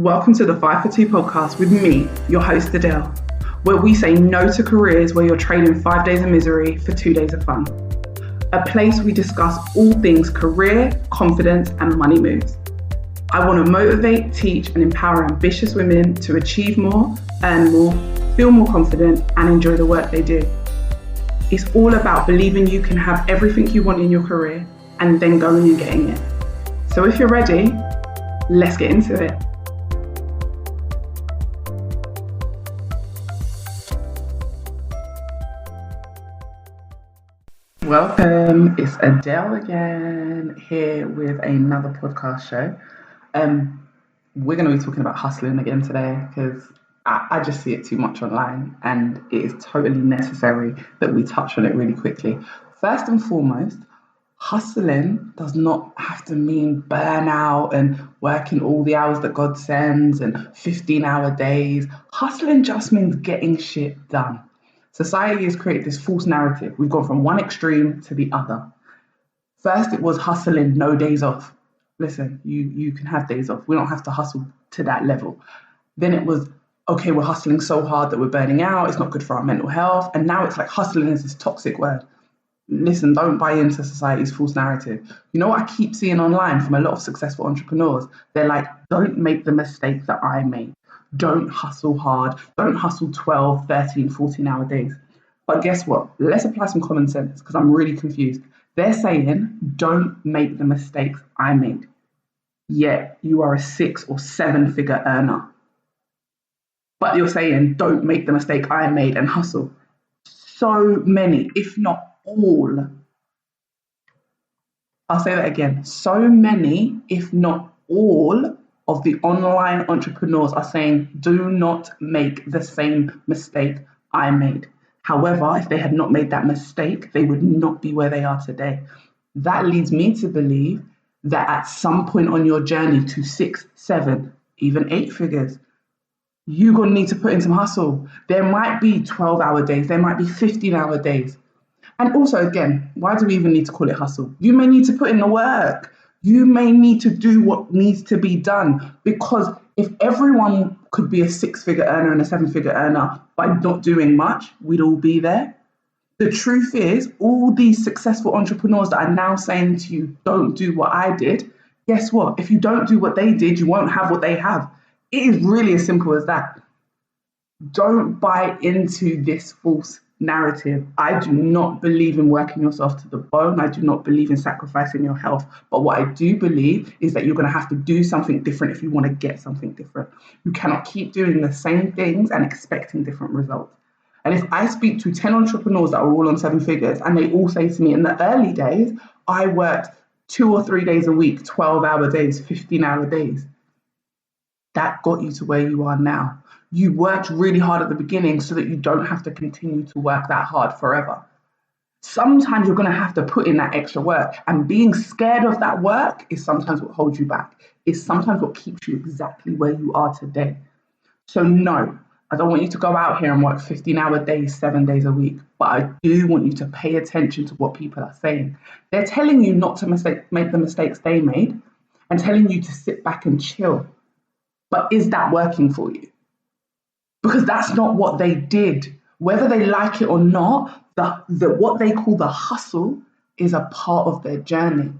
Welcome to the 5 for 2 podcast with me, your host Adele, where we say no to careers where you're trading 5 days of misery for 2 days of fun. A place we discuss all things career, confidence, and money moves. I want to motivate, teach, and empower ambitious women to achieve more, earn more, feel more confident, and enjoy the work they do. It's all about believing you can have everything you want in your career and then going and getting it. So if you're ready, let's get into it. Welcome, it's Adele again, here with another podcast show. We're going to be talking about hustling again today because I just see it too much online and it is totally necessary that we touch on it really quickly. First and foremost, hustling does not have to mean burnout and working all the hours that God sends and 15-hour days. Hustling just means getting shit done. Society has created this false narrative. We've gone from one extreme to the other. First, it was hustling, no days off. Listen, you can have days off. We don't have to hustle to that level. Then it was, okay, we're hustling so hard that we're burning out. It's not good for our mental health. And now it's like hustling is this toxic word. Listen, don't buy into society's false narrative. You know what I keep seeing online from a lot of successful entrepreneurs? They're like, don't make the mistake that I made. Don't hustle hard. Don't hustle 12, 13, 14-hour days. But guess what? Let's apply some common sense because I'm really confused. They're saying, don't make the mistakes I made. Yet you are a 6 or 7 figure earner. But you're saying, don't make the mistake I made and hustle. So many, if not all. I'll say that again. So many, if not all, of the online entrepreneurs are saying, do not make the same mistake I made. However, if they had not made that mistake, they would not be where they are today. That leads me to believe that at some point on your journey to 6, 7, even 8 figures, you're going to need to put in some hustle. There might be 12-hour days. There might be 15-hour days. And also, again, why do we even need to call it hustle? You may need to put in the work. You may need to do what needs to be done, because if everyone could be a 6-figure earner and a 7-figure earner by not doing much, we'd all be there. The truth is, all these successful entrepreneurs that are now saying to you, don't do what I did, guess what? If you don't do what they did, you won't have what they have. It is really as simple as that. Don't buy into this false narrative. I do not believe in working yourself to the bone. I do not believe in sacrificing your health. But what I do believe is that you're going to have to do something different if you want to get something different. You cannot keep doing the same things and expecting different results. And if I speak to 10 entrepreneurs that are all on 7 figures and they all say to me, in the early days, I worked 2 or 3 days a week, 12-hour days, 15-hour days. That got you to where you are now. You worked really hard at the beginning so that you don't have to continue to work that hard forever. Sometimes you're going to have to put in that extra work, and being scared of that work is sometimes what holds you back. It's sometimes what keeps you exactly where you are today. So no, I don't want you to go out here and work 15-hour days, 7 days a week, but I do want you to pay attention to what people are saying. They're telling you not to make the mistakes they made and telling you to sit back and chill. But is that working for you? Because that's not what they did. Whether they like it or not, what they call the hustle is a part of their journey.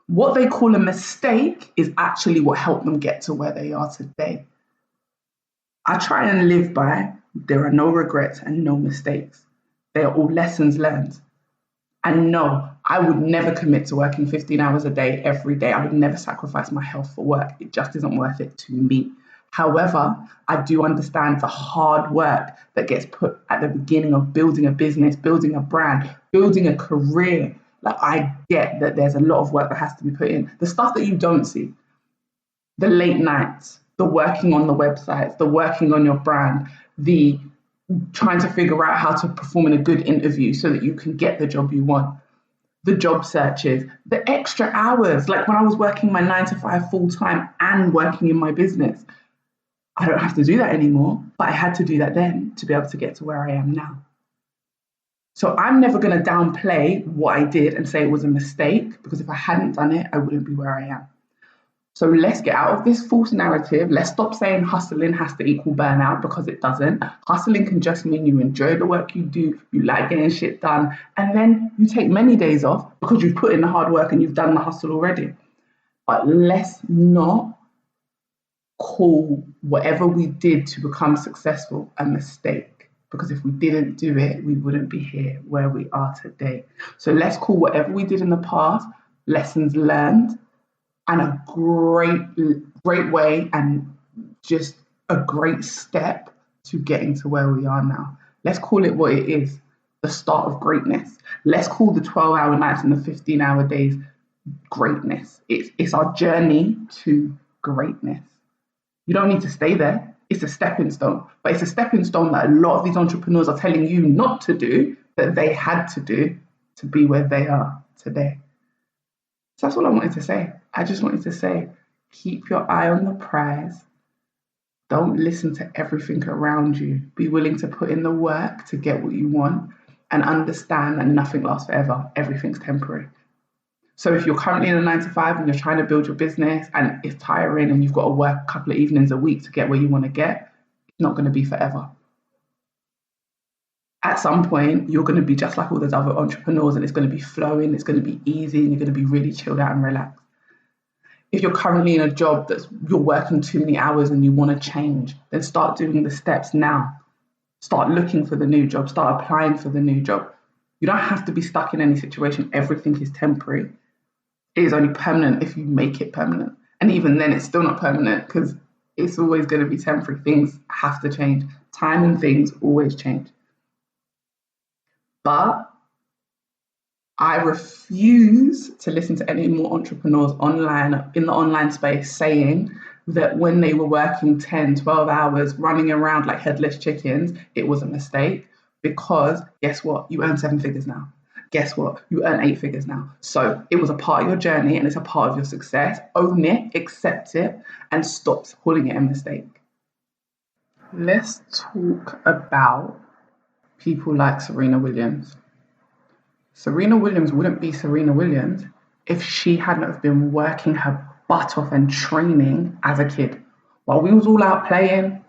What they call a mistake is actually what helped them get to where they are today. I try and live by, there are no regrets and no mistakes. They are all lessons learned. And no, I would never commit to working 15 hours a day every day. I would never sacrifice my health for work. It just isn't worth it to me. However, I do understand the hard work that gets put at the beginning of building a business, building a brand, building a career. Like, I get that there's a lot of work that has to be put in. The stuff that you don't see, the late nights, the working on the websites, the working on your brand, the trying to figure out how to perform in a good interview so that you can get the job you want, the job searches, the extra hours, like when I was working my 9 to 5 full time and working in my business. I don't have to do that anymore, but I had to do that then to be able to get to where I am now. So I'm never going to downplay what I did and say it was a mistake, because if I hadn't done it, I wouldn't be where I am. So let's get out of this false narrative. Let's stop saying hustling has to equal burnout, because it doesn't. Hustling can just mean you enjoy the work you do, you like getting shit done, and then you take many days off because you've put in the hard work and you've done the hustle already. But let's not call whatever we did to become successful a mistake, because if we didn't do it, we wouldn't be here where we are today. So let's call whatever we did in the past lessons learned, and a great way, and just a great step to getting to where we are now. Let's call it what it is, the start of greatness. Let's call the 12-hour nights and the 15-hour days greatness. It's our journey to greatness. You don't need to stay there. It's a stepping stone, but it's a stepping stone that a lot of these entrepreneurs are telling you not to do, that they had to do to be where they are today. So that's all I wanted to say. I just wanted to say, keep your eye on the prize. Don't listen to everything around you. Be willing to put in the work to get what you want, and understand that nothing lasts forever. Everything's temporary. So if you're currently in a 9 to 5 and you're trying to build your business and it's tiring and you've got to work a couple of evenings a week to get where you want to get, it's not going to be forever. At some point, you're going to be just like all those other entrepreneurs, and it's going to be flowing, it's going to be easy, and you're going to be really chilled out and relaxed. If you're currently in a job that you're working too many hours and you want to change, then start doing the steps now. Start looking for the new job, start applying for the new job. You don't have to be stuck in any situation. Everything is temporary. It is only permanent if you make it permanent. And even then, it's still not permanent, because it's always going to be temporary. Things have to change. Time and things always change. But I refuse to listen to any more entrepreneurs online, in the online space, saying that when they were working 10, 12 hours, running around like headless chickens, it was a mistake. Because guess what? You earn 7 figures now. Guess what? You earn 8 figures now. So it was a part of your journey and it's a part of your success. Own it, accept it, and stop calling it a mistake. Let's talk about people like Serena Williams. Serena Williams wouldn't be Serena Williams if she hadn't have been working her butt off and training as a kid. While we was all out playing,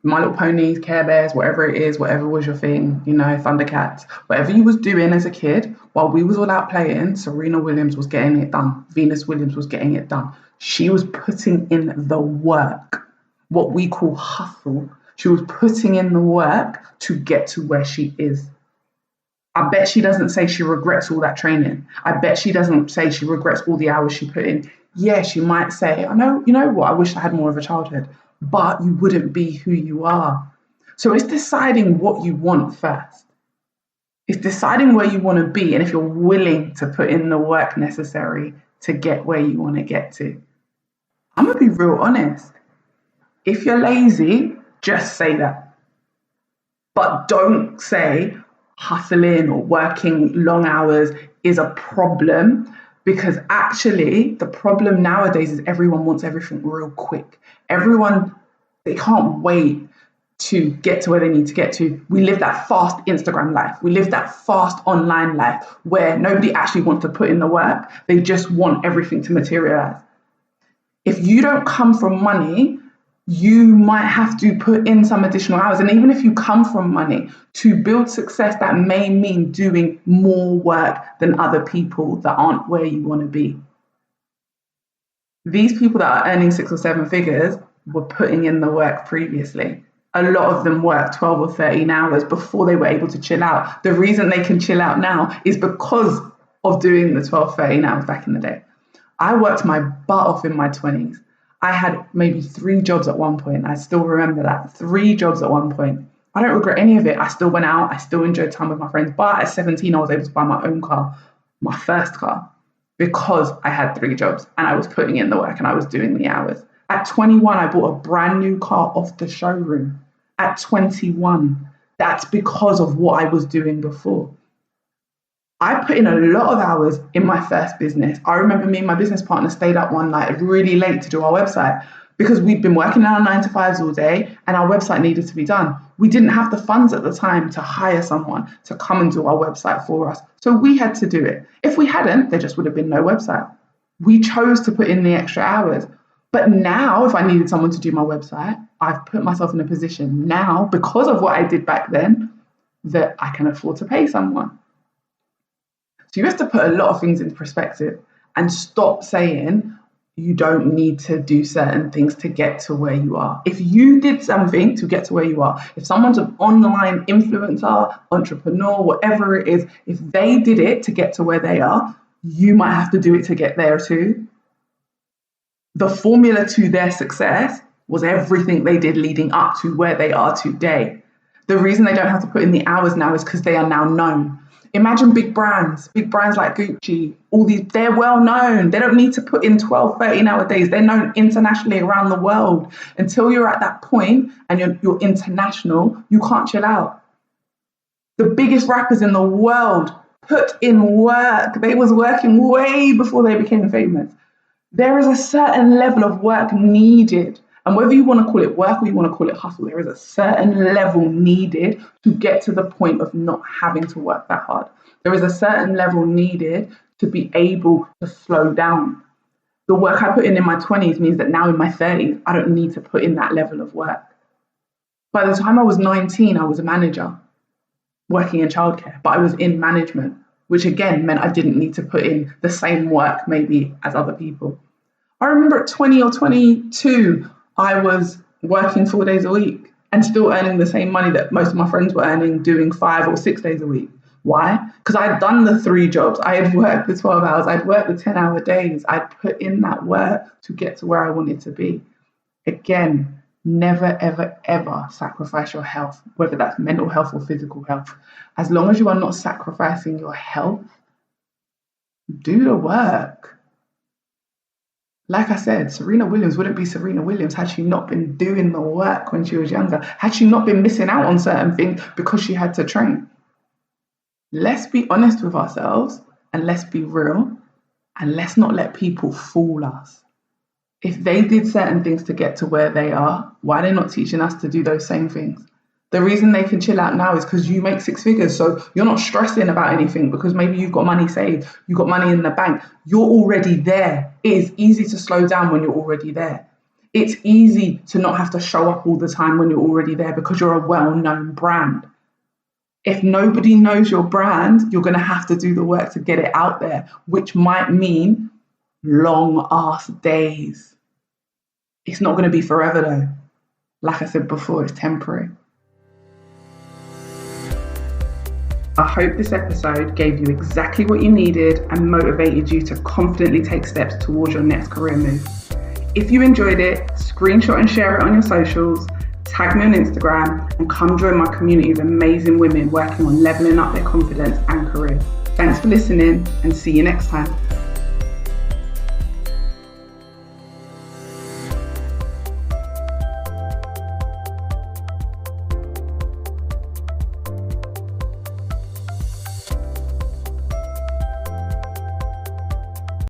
My Little Ponies, Care Bears, whatever it is, whatever was your thing, Thundercats, whatever you was doing as a kid, while we was all out playing, Serena Williams was getting it done. Venus Williams was getting it done. She was putting in the work, what we call hustle. She was putting in the work to get to where she is. I bet she doesn't say she regrets all that training. I bet she doesn't say she regrets all the hours she put in. Yeah, she might say, you know what, I wish I had more of a childhood. But you wouldn't be who you are. So it's deciding what you want first. It's deciding where you want to be, and if you're willing to put in the work necessary to get where you want to get to. I'm going to be real honest. If you're lazy, just say that. But don't say hustling or working long hours is a problem, because actually the problem nowadays is everyone wants everything real quick. They can't wait to get to where they need to get to. We live that fast Instagram life. We live that fast online life where nobody actually wants to put in the work. They just want everything to materialize. If you don't come from money, you might have to put in some additional hours. And even if you come from money, to build success, that may mean doing more work than other people that aren't where you want to be. These people that are earning 6 or 7 figures were putting in the work previously. A lot of them worked 12 or 13 hours before they were able to chill out. The reason they can chill out now is because of doing the 12, 13 hours back in the day. I worked my butt off in my 20s. I had maybe 3 jobs at one point. I still remember that. 3 jobs at one point. I don't regret any of it. I still went out. I still enjoyed time with my friends. But at 17, I was able to buy my own car, my first car, because I had 3 jobs and I was putting in the work and I was doing the hours. At 21, I bought a brand new car off the showroom. At 21, that's because of what I was doing before. I put in a lot of hours in my first business. I remember me and my business partner stayed up one night really late to do our website because we'd been working in our 9 to 5s all day and our website needed to be done. We didn't have the funds at the time to hire someone to come and do our website for us. So we had to do it. If we hadn't, there just would have been no website. We chose to put in the extra hours. But now, if I needed someone to do my website, I've put myself in a position now, because of what I did back then, that I can afford to pay someone. So you have to put a lot of things into perspective and stop saying you don't need to do certain things to get to where you are. If you did something to get to where you are, if someone's an online influencer, entrepreneur, whatever it is, if they did it to get to where they are, you might have to do it to get there too. The formula to their success was everything they did leading up to where they are today. The reason they don't have to put in the hours now is because they are now known. Imagine big brands like Gucci, all these, they're well known. They don't need to put in 12, 13-hour days. They're known internationally around the world. Until you're at that point and you're international, you can't chill out. The biggest rappers in the world put in work. They was working way before they became famous. There is a certain level of work needed. And whether you want to call it work or you want to call it hustle, there is a certain level needed to get to the point of not having to work that hard. There is a certain level needed to be able to slow down. The work I put in my 20s means that now in my 30s, I don't need to put in that level of work. By the time I was 19, I was a manager working in childcare, but I was in management, which again meant I didn't need to put in the same work maybe as other people. I remember at 20 or 22, I was working 4 days a week and still earning the same money that most of my friends were earning doing 5 or 6 days a week. Why? Because I had done the 3 jobs. I had worked the 12 hours. I'd worked the 10-hour days. I'd put in that work to get to where I wanted to be. Again, never, ever, ever sacrifice your health, whether that's mental health or physical health. As long as you are not sacrificing your health, do the work. Like I said, Serena Williams wouldn't be Serena Williams had she not been doing the work when she was younger, had she not been missing out on certain things because she had to train. Let's be honest with ourselves and let's be real and let's not let people fool us. If they did certain things to get to where they are, why are they not teaching us to do those same things? The reason they can chill out now is because you make 6 figures. So you're not stressing about anything because maybe you've got money saved, you've got money in the bank. You're already there. It is easy to slow down when you're already there. It's easy to not have to show up all the time when you're already there because you're a well-known brand. If nobody knows your brand, you're going to have to do the work to get it out there, which might mean long ass days. It's not going to be forever though. Like I said before, it's temporary. I hope this episode gave you exactly what you needed and motivated you to confidently take steps towards your next career move. If you enjoyed it, screenshot and share it on your socials, tag me on Instagram, and come join my community of amazing women working on leveling up their confidence and career. Thanks for listening and see you next time.